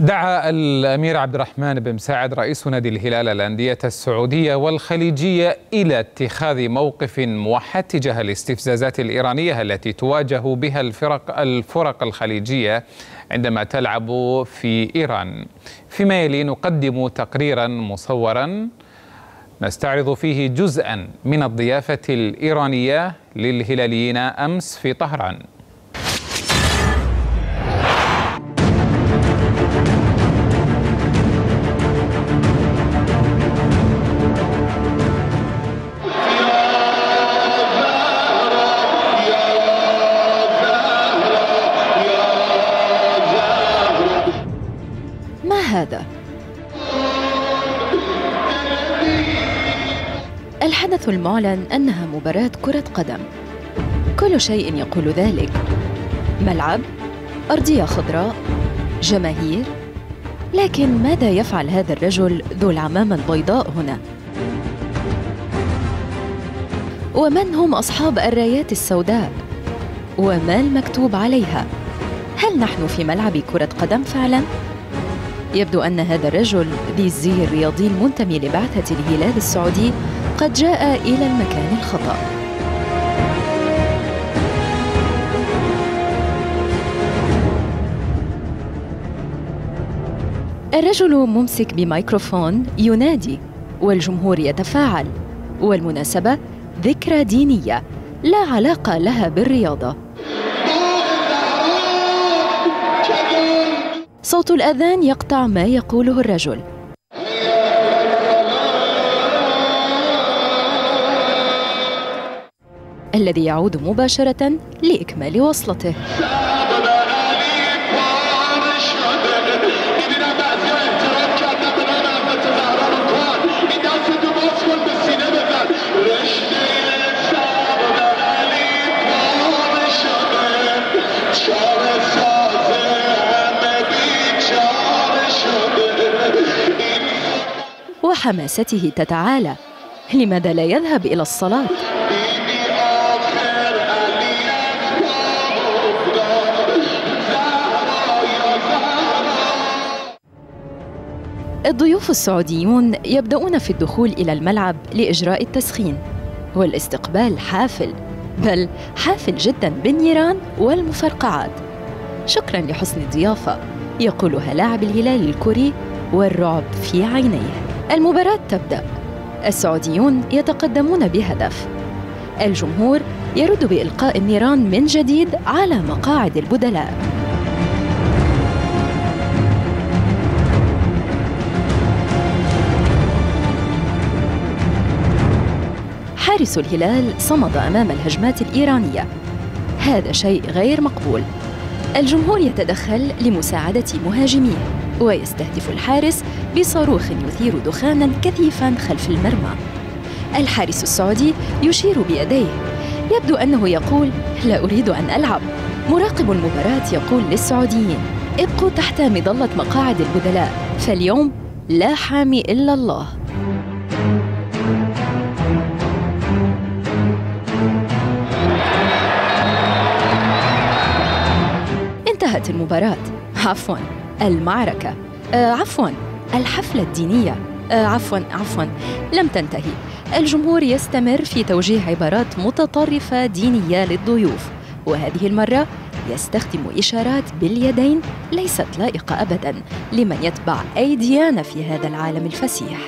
دعا الأمير عبد الرحمن بن مساعد رئيس نادي الهلال الأندية السعودية والخليجية إلى اتخاذ موقف موحد تجاه الاستفزازات الإيرانية التي تواجه بها الفرق الخليجية عندما تلعب في إيران. فيما يلي نقدم تقريرا مصورا نستعرض فيه جزءا من الضيافة الإيرانية للهلاليين أمس في طهران. ما هذا؟ الحدث المعلن أنها مباراة كرة قدم، كل شيء يقول ذلك. ملعب، أرضية خضراء، جماهير، لكن ماذا يفعل هذا الرجل ذو العمامة البيضاء هنا؟ ومن هم أصحاب الرايات السوداء؟ وما المكتوب عليها؟ هل نحن في ملعب كرة قدم فعلاً؟ يبدو أن هذا الرجل ذي الزي الرياضي المنتمي لبعثة الهلال السعودي قد جاء إلى المكان الخطأ. الرجل ممسك بميكروفون ينادي والجمهور يتفاعل، والمناسبة ذكرى دينية لا علاقة لها بالرياضة. صوت الأذان يقطع ما يقوله الرجل. الذي يعود مباشرة لإكمال وصلته. وحماسته تتعالى، لماذا لا يذهب إلى الصلاة؟ الضيوف السعوديون يبدأون في الدخول إلى الملعب لإجراء التسخين، والاستقبال حافل، بل حافل جداً بالنيران والمفرقعات. شكراً لحسن الضيافة، يقولها لاعب الهلال الكوري والرعب في عينيه. المباراة تبدأ، السعوديون يتقدمون بهدف، الجمهور يرد بإلقاء النيران من جديد على مقاعد البدلاء. حارس الهلال صمد أمام الهجمات الإيرانية، هذا شيء غير مقبول. الجمهور يتدخل لمساعدة مهاجميه ويستهدف الحارس بصاروخ يثير دخاناً كثيفاً خلف المرمى. الحارس السعودي يشير بيديه، يبدو أنه يقول لا أريد أن ألعب. مراقب المباراة يقول للسعوديين ابقوا تحت مظلة مقاعد البدلاء، فاليوم لا حامي إلا الله. انتهت المباراة، عفواً المعركة، عفواً الحفلة الدينية، عفواً لم تنتهي. الجمهور يستمر في توجيه عبارات متطرفة دينية للضيوف، وهذه المرة يستخدم إشارات باليدين ليست لائقة أبداً لمن يتبع أي ديانة في هذا العالم الفسيح.